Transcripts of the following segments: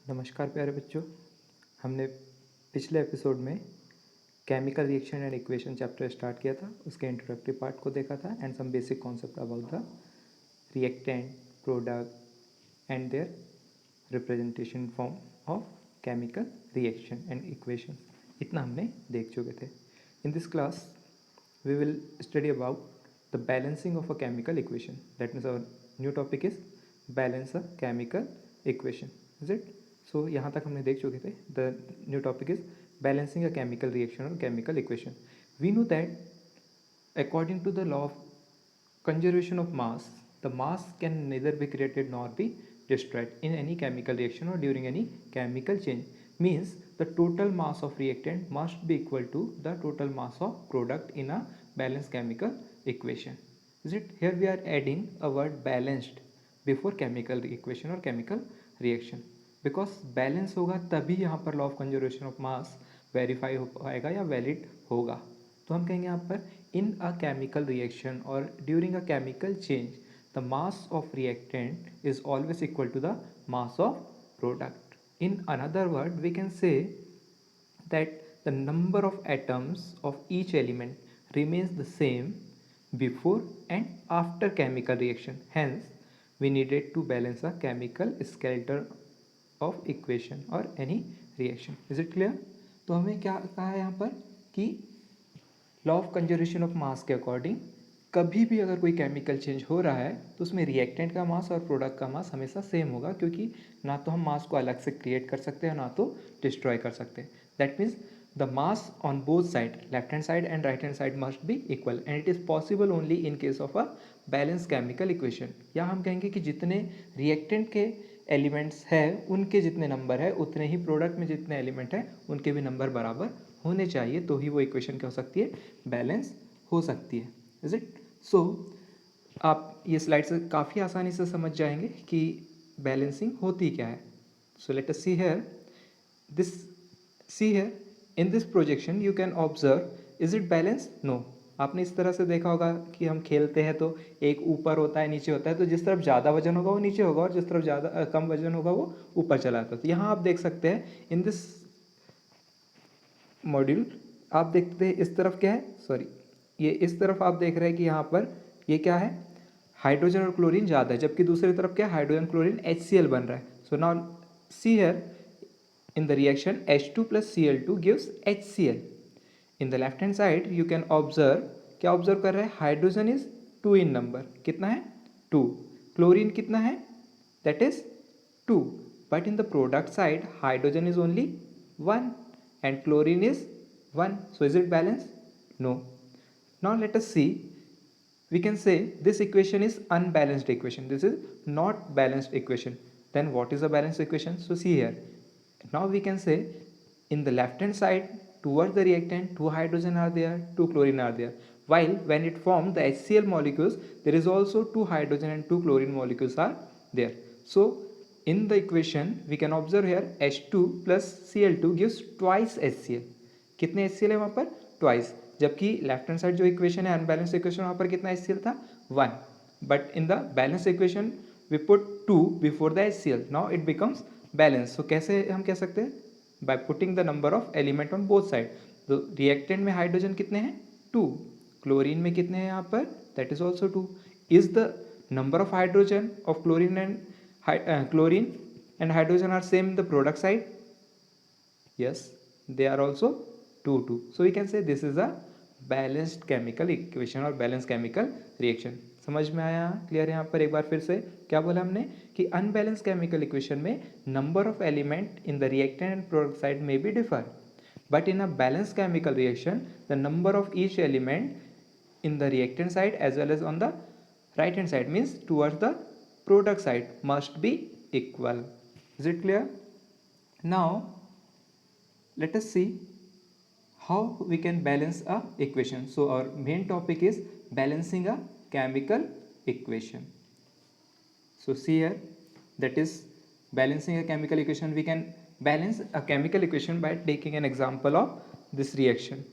नमस्कार प्यारे बच्चों। हमने पिछले एपिसोड में chemical reaction and equation chapter start किया था, उसके इंट्रोडक्टरी पार्ट को देखा था and some basic concept about the reactant, product and their representation form of chemical reaction and equation. इतना हमने देख चुके थे। In this class we will study about the balancing of a chemical equation. That means our new topic is balance a chemical equation. Is it? So यहाँ तक हमने देख चुके थे. The new topic is balancing a chemical reaction or chemical equation. We know that according to the law of conservation of mass, the mass can neither be created nor be destroyed in any chemical reaction or during any chemical change. Means the total mass of reactant must be equal to the total mass of product in a balanced chemical equation. Is it? Here we are adding a word balanced before chemical equation or chemical reaction, because balance होगा तभी यहाँ पर law of conservation of mass verify हो पाएगा या valid होगा. तो हम कहेंगे यहाँ पर इन अ केमिकल रिएक्शन और during a chemical change the mass of reactant is always equal to the mass of product. In another word, we can say that the number of atoms of each element remains the same before and after chemical reaction. Hence, we needed to balance a chemical skeleton of equation or any reaction. Is it clear? तो हमें क्या कहा है यहाँ पर कि law of conservation of mass के according कभी भी अगर कोई केमिकल चेंज हो रहा है तो उसमें रिएक्टेंट का मास और प्रोडक्ट का मास हमेशा सेम होगा, क्योंकि ना तो हम मास को अलग से क्रिएट कर सकते हैं ना तो डिस्ट्रॉय कर सकते हैं. That means the mass on both side, left hand side and right hand side must be equal and it is possible only in case of a balance chemical equation. या हम कहेंगे कि जितने रिएक्टेंट के elements है उनके जितने number है उतने ही प्रोडक्ट में जितने एलिमेंट है उनके भी नंबर बराबर होने चाहिए, तो ही वो इक्वेशन क्या हो सकती है, बैलेंस हो सकती है. Is it? सो आप ये स्लाइड से काफ़ी आसानी से समझ जाएंगे कि बैलेंसिंग होती क्या है. So let us see here this. See here in this projection you can observe, is it balance? No. आपने इस तरह से देखा होगा कि हम खेलते हैं तो एक ऊपर होता है नीचे होता है, तो जिस तरफ ज़्यादा वजन होगा वो नीचे होगा और जिस तरफ ज़्यादा कम वजन होगा वो ऊपर चला जाता है. तो यहाँ आप देख सकते हैं इन दिस मॉड्यूल आप देखते हैं इस तरफ क्या है, सॉरी ये इस तरफ आप देख रहे हैं कि यहाँ पर ये क्या है, हाइड्रोजन और क्लोरीन ज़्यादा है, जबकि दूसरी तरफ क्या है, हाइड्रोजन क्लोरीन HCl बन रहा है. So now see here in the reaction H2 plus Cl2 gives HCl. In the left hand side you can observe, क्या ऑब्जर्व कर रहे हैं, हाइड्रोजन इज 2 इन नंबर. कितना है, 2. क्लोरीन कितना है, that is 2. But in the product side hydrogen is only 1 and chlorine is 1. So is it balanced? No. Now let us see. We can say this equation is unbalanced equation. This is not balanced equation. Then what is a balanced equation? So see here. Now we can say in the left hand side towards the reactant 2 hydrogen are there, 2 chlorine are there. While when it forms the HCl molecules, there is also 2 hydrogen and 2 chlorine molecules are there. So in the equation we can observe here H2 plus Cl2 gives twice HCl. कितने HCl है वहाँ पर, twice. जबकि left hand side जो equation है unbalance equation, वहाँ पर कितना HCl था, 1. But in the balance equation we put 2 before the HCl. Now it becomes balance. So कैसे हम कह सकते हैं, by putting the number of element on both side. तो रिएक्टेंट में हाइड्रोजन कितने हैं, 2. क्लोरीन में कितने हैं यहाँ पर, that is also 2. Is the number of hydrogen of chlorine and chlorine and hydrogen are same in the product side? Yes, they are also 2 2. So we can say this is a balanced chemical equation or balanced chemical reaction. समझ में आया, clear? यहाँ पर एक बार फिर से क्या बोला हमने कि अनबैलेंस केमिकल इक्वेशन में number of element in the reactant and product side में भी differ, but in a balance chemical reaction the number of each element in the reactant side as well as on the right hand side, means towards the product side, must be equal. Is it clear? Now let us see how we can balance a equation. So our main topic is balancing a chemical equation. So see here, that is balancing a chemical equation. We can balance a chemical equation by taking an example of this reaction.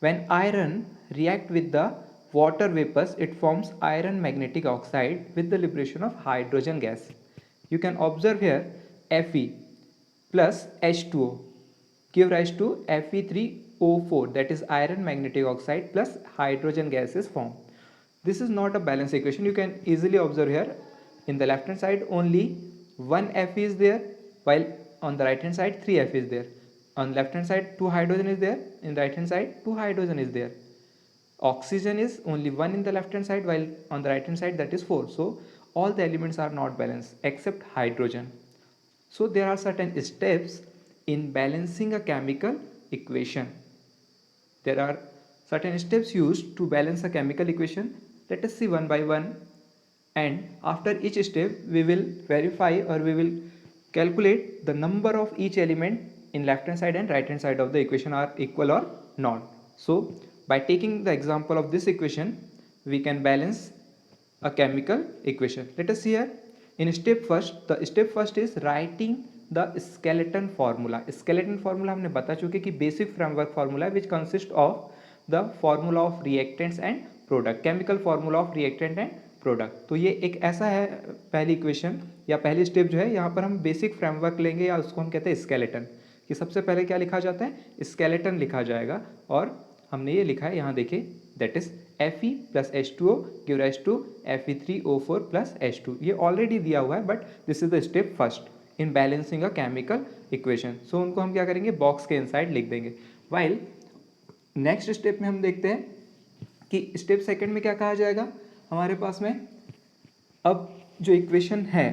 When iron react with the water vapors, it forms iron magnetic oxide with the liberation of hydrogen gas. You can observe here Fe. plus H2O give rise to Fe3O4, that is iron magnetic oxide plus hydrogen gas is formed. This is not a balanced equation. You can easily observe here in the left hand side only one Fe is there, while on the right hand side 3 Fe is there. On left hand side 2 hydrogen is there, in the right hand side 2 hydrogen is there. Oxygen is only 1 in the left hand side, while on the right hand side that is 4. So all the elements are not balanced except hydrogen. So there are certain steps in balancing a chemical equation. There are certain steps used to balance a chemical equation. Let us see one by one, and after each step we will verify or we will calculate the number of each element in left hand side and right hand side of the equation are equal or not. So by taking the example of this equation, we can balance a chemical equation. Let us see here. In step first, the step first is writing the skeleton formula. Skeleton formula हमने बता चुके कि basic framework formula which consists of the formula of reactants and product, chemical formula of reactant and product. तो ये एक ऐसा है पहली इक्वेशन या पहली स्टेप जो है, यहाँ पर हम बेसिक फ्रेमवर्क लेंगे या उसको हम कहते हैं स्केलेटन, कि सबसे पहले क्या लिखा जाता है, स्केलेटन लिखा जाएगा. और हमने ये लिखा है यहाँ देखिए, that is Fe plus H2O give rise to Fe3O4 plus H2. ये ऑलरेडी दिया हुआ है, but this is the step first in balancing a chemical equation. So उनको हम क्या करेंगे, बॉक्स के इनसाइड लिख देंगे. वाइल नेक्स्ट स्टेप में हम देखते हैं कि स्टेप सेकंड में क्या कहा जाएगा हमारे पास में. अब जो इक्वेशन है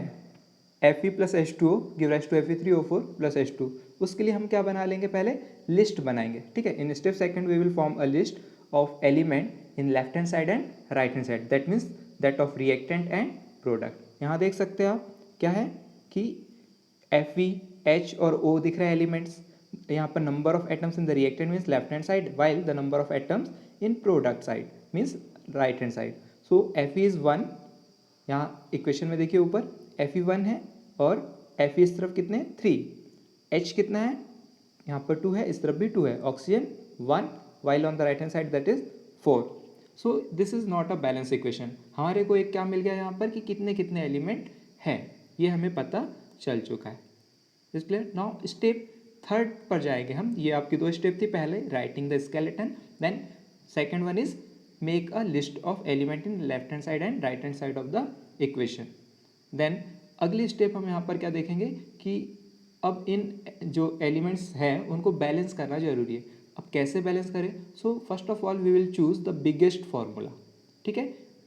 Fe plus H2O give rise to Fe3O4 plus H2, उसके लिए हम क्या बना लेंगे, पहले लिस्ट बनाएंगे. ठीक है, in step second we will form a list of element in left hand side and right hand side, that means that of reactant and product. यहाँ देख सकते हैं आप क्या है कि Fe, H और O दिख रहे हैं एलिमेंट्स. यहाँ पर number of atoms in the reactant means left hand side, while the number of atoms in product side means right hand side. So Fe is 1, यहाँ इक्वेशन में देखिए ऊपर Fe 1 है और Fe इस तरफ कितने 3, H कितना है यहाँ पर 2 है, इस तरफ भी 2 है, oxygen 1, while on the right hand side that is 4. So this is not a balance equation. हमारे को एक क्या मिल गया यहाँ पर कि कितने कितने एलिमेंट हैं, ये हमें पता चल चुका है. Is clear. Now step third पर जाएंगे हम. ये आपकी दो स्टेप थी, पहले writing the skeleton, then second one is make a list of element in left hand side and right hand side of the equation. then अगली स्टेप हम यहाँ पर क्या देखेंगे कि अब इन जो एलिमेंट्स हैं उनको बैलेंस करना जरूरी है. अब कैसे बैलेंस करें. So first of all we will choose the biggest formula. ठीक है,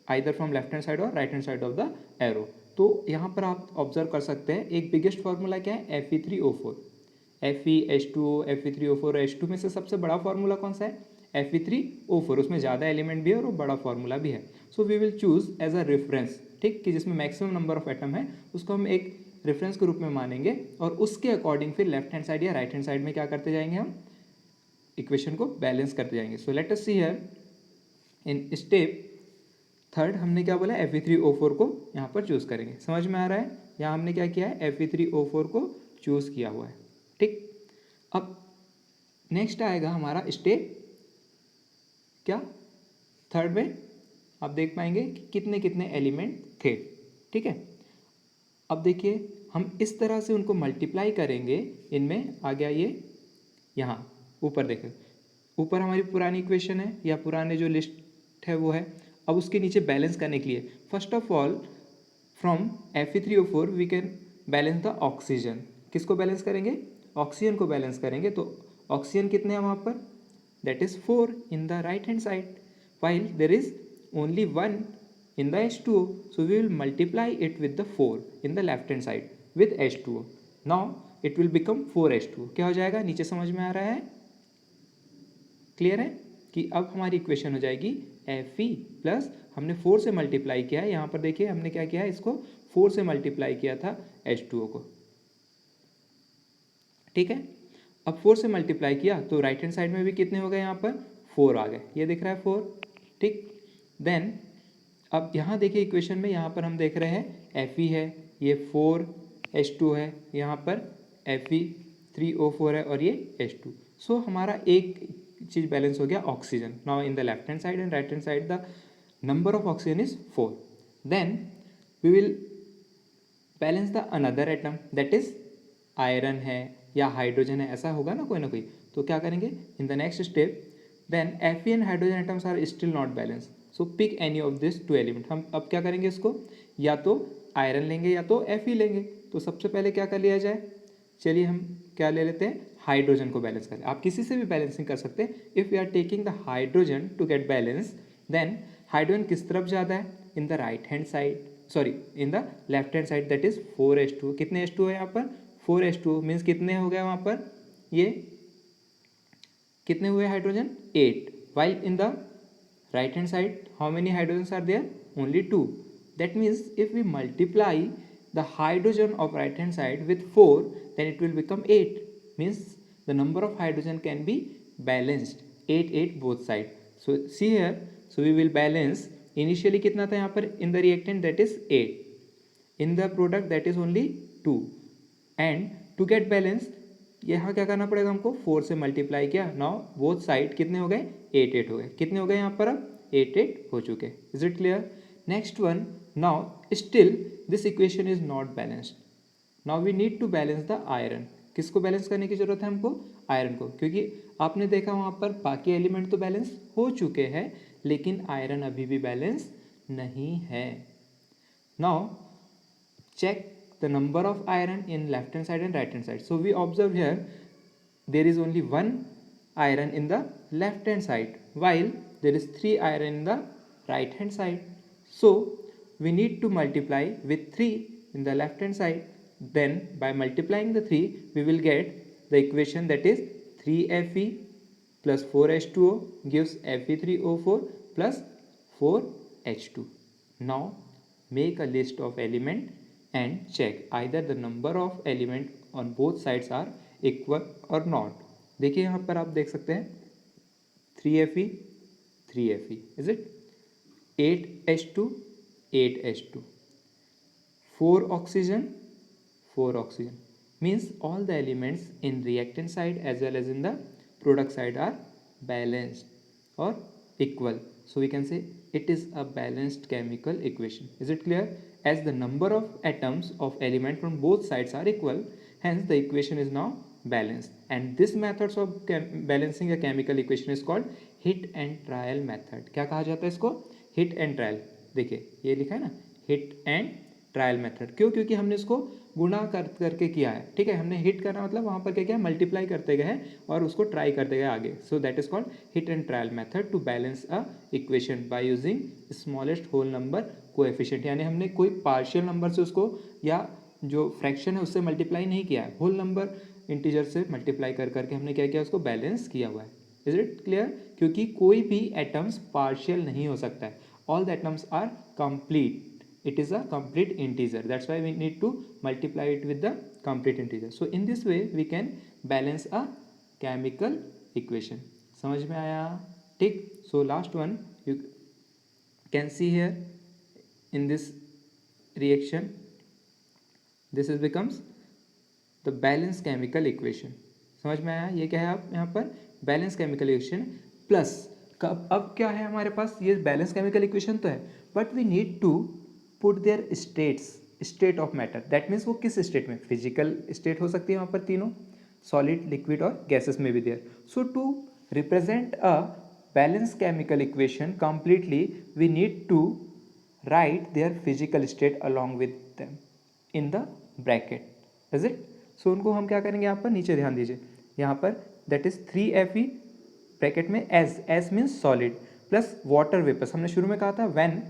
either from left hand side और right hand side of the arrow. तो यहाँ पर आप ऑब्जर्व कर सकते हैं एक बिगेस्ट फार्मूला क्या है, Fe3O4. Fe, H2O, Fe3O4, H2 में से सबसे बड़ा फार्मूला कौन सा है, Fe3O4. उसमें ज़्यादा एलिमेंट भी है और वो बड़ा फार्मूला भी है. So we will choose as a reference. ठीक, कि जिसमें मैक्सिमम नंबर ऑफ एटम है उसको हम एक रेफरेंस के रूप में मानेंगे और उसके अकॉर्डिंग फिर लेफ्ट हैंड साइड या राइट हैंड साइड में क्या करते जाएंगे, हम इक्वेशन को बैलेंस करते जाएंगे. सो let us see here in step third हमने क्या बोला, Fe3O4 को यहाँ पर चूज़ करेंगे. समझ में आ रहा है, यहाँ हमने क्या किया है, Fe3O4 को चूज़ किया हुआ है. ठीक, अब नेक्स्ट आएगा हमारा स्टेप क्या, थर्ड में आप देख पाएंगे कि कितने कितने एलिमेंट थे. ठीक है, अब देखिए हम इस तरह से उनको मल्टीप्लाई करेंगे. इनमें आ गया ये, यहाँ ऊपर देखें, ऊपर हमारी पुरानी इक्वेशन है या पुराने जो लिस्ट है वो है. अब उसके नीचे बैलेंस करने के लिए first of all from Fe3O4 we can balance the oxygen. किसको बैलेंस करेंगे, ऑक्सीजन को बैलेंस करेंगे. तो ऑक्सीजन कितने हैं वहाँ पर, that is 4 in the right hand side, while there is only 1 in the H2O. So we will multiply it with the 4 in the left hand side with H2O. Now it will become 4H2O. क्या हो जाएगा, नीचे समझ में आ रहा है, clear है कि अब हमारी इक्वेशन हो जाएगी Fe प्लस हमने 4 से मल्टीप्लाई किया है. यहाँ पर देखिए हमने क्या किया है, इसको 4 से मल्टीप्लाई किया था H2O को. ठीक है, अब 4 से मल्टीप्लाई किया तो राइट हैंड साइड में भी कितने हो गए, यहाँ पर 4 आ गए, ये दिख रहा है 4. ठीक, देन अब यहाँ देखिए इक्वेशन में, यहाँ पर हम देख रहे हैं Fe है, ये 4H2 है, यहाँ पर Fe3O4 है और ये H2. सो हमारा एक चीज़ बैलेंस हो गया, oxygen. Now in the left hand side and right hand side the number of oxygen is 4. Then we will balance the another atom, that is iron है, या हाइड्रोजन है, ऐसा होगा ना कोई। तो क्या करेंगे in the next step, then Fe and hydrogen atoms are still not balance, so pick any of this two element. हम अब क्या करेंगे इसको, या तो आयरन लेंगे या तो Fe लेंगे। तो सबसे पहले क्या कर लिया जाए, चलिए हम क्या ले लेते हैं, हाइड्रोजन को बैलेंस करें। आप किसी से भी बैलेंसिंग कर सकते हैं। If we are taking the hydrogen to get balance, then hydrogen किस तरफ ज़्यादा है, in the right hand side, sorry in the left hand side, that is 4H2। कितने H2 है यहाँ पर, 4H2 मीन्स कितने हो गए वहाँ पर, ये कितने हुए hydrogen, 8, while in the right hand side how many hydrogens are there, only 2. That means if we multiply the hydrogen of right hand side with 4, then it will become 8, means the number of hydrogen can be balanced 8 both side. So see here, so we will balance, initially कितना था यहाँ पर in the reactant, that is 8, in the product that is only 2, and to get balance यहाँ क्या करना पड़ेगा हमको, 4 से मल्टीप्लाई किया, नाउ बोथ साइड कितने हो गए, 8 हो गए। कितने हो गए यहाँ पर, अब 8 हो चुके। Is it clear. Next one, now still this equation is not balanced, now we need to balance the iron. किसको बैलेंस करने की जरूरत है हमको, आयरन को, क्योंकि आपने देखा वहाँ पर बाकी एलिमेंट तो बैलेंस हो चुके हैं, लेकिन आयरन अभी भी बैलेंस नहीं है। Now check the number of iron in left hand side and right hand side. So we observe here there is only one iron in the left hand side, while there is 3 iron in the right hand side. So we need to multiply with 3 in the left hand side. Then by multiplying the 3 we will get the equation, that is 3Fe plus 4H2O gives Fe3O4 plus 4H2. Now make a list of element and check either the number of element on both sides are equal or not. देखिए यहाँ पर आप देख सकते हैं 3Fe 3Fe, is it 8H2 8H2, 4 oxygen 4 oxygen, means all the elements in reactant side as well as in the product side are balanced or equal. So we can say it is a balanced chemical equation. Is it clear? As the number of atoms of element from both sides are equal, hence the equation is now balanced. And this methods of balancing a chemical equation is called hit and trial method. क्या कहा जाता है इसको, hit and trial। देखिए ये लिखा है ना, hit and ट्रायल मेथड। क्यों, क्योंकि हमने इसको गुणा करके किया है, ठीक है। हमने हिट करना मतलब वहाँ पर क्या किया, मल्टीप्लाई करते गए हैं और उसको ट्राई करते गए आगे। So that is called hit and trial method to balance a equation by using smallest whole number coefficient. यानी हमने कोई पार्शियल नंबर से उसको या जो फ्रैक्शन है उससे मल्टीप्लाई नहीं किया है, होल नंबर इंटीजर से मल्टीप्लाई कर करके हमने क्या किया, उसको बैलेंस किया हुआ है। Is it clear. क्योंकि कोई भी एटम्स पार्शियल नहीं हो सकता है, all the atoms are complete, it is a complete integer, that's why we need to multiply it with the complete integer. So in this way we can balance a chemical equation. समझ में आया, ठीक। So last one you can see here in this reaction, this is becomes the balanced chemical equation. समझ में आया, ये क्या है आप यहाँ पर बैलेंस केमिकल इक्वेशन प्लस अब क्या है हमारे पास, ये बैलेंस केमिकल इक्वेशन तो है, but we need to put their states, state of matter, that means वो किस स्टेट में, फिजिकल स्टेट हो सकती है वहाँ पर तीनों, सॉलिड लिक्विड और गैसेस में भी there. So to represent a balance chemical equation completely we need to write their physical state along with them in the bracket, is it. सो उनको हम क्या करेंगे, यहाँ पर नीचे ध्यान दीजिए, यहाँ पर दैट इज 3Fe ब्रैकेट में S means solid plus water vapours. हमने शुरू में कहा था when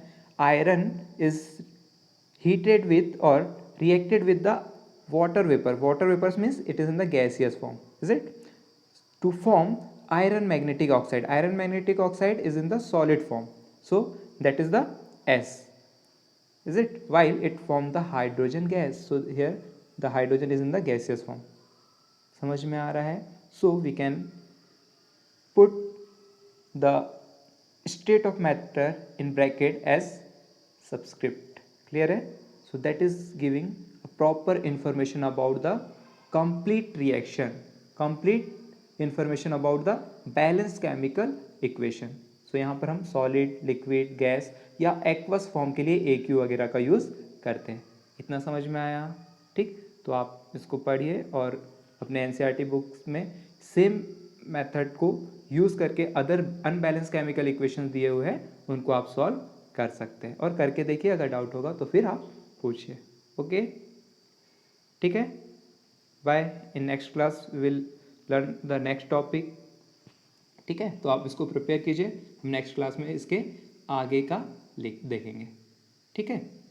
iron is heated with or reacted with the water vapors means it is in the gaseous form, is it, to form iron magnetic oxide. Iron magnetic oxide is in the solid form, so that is the S, is it, while it form the hydrogen gas, so here the hydrogen is in the gaseous form. समझ में आ रहा है। so we can put the state of matter in bracket as subscript, clear है। so that is giving a proper information about the complete reaction, complete information about the balanced chemical equation. so यहाँ पर हम solid liquid gas या aqueous form के लिए AQ वगैरह का use करते हैं। इतना समझ में आया, ठीक। तो आप इसको पढ़िए और अपने एनसीईआरटी बुक्स में सेम मेथड को यूज़ करके अदर अनबैलेंस केमिकल इक्वेशंस दिए हुए हैं उनको आप सॉल्व कर सकते हैं, और करके देखिए, अगर डाउट होगा तो फिर आप पूछिए। ओके, ठीक है, bye. In next class will learn the next topic. ठीक है, तो आप इसको प्रिपेयर कीजिए, हम नेक्स्ट क्लास में इसके आगे का देखेंगे। ठीक है।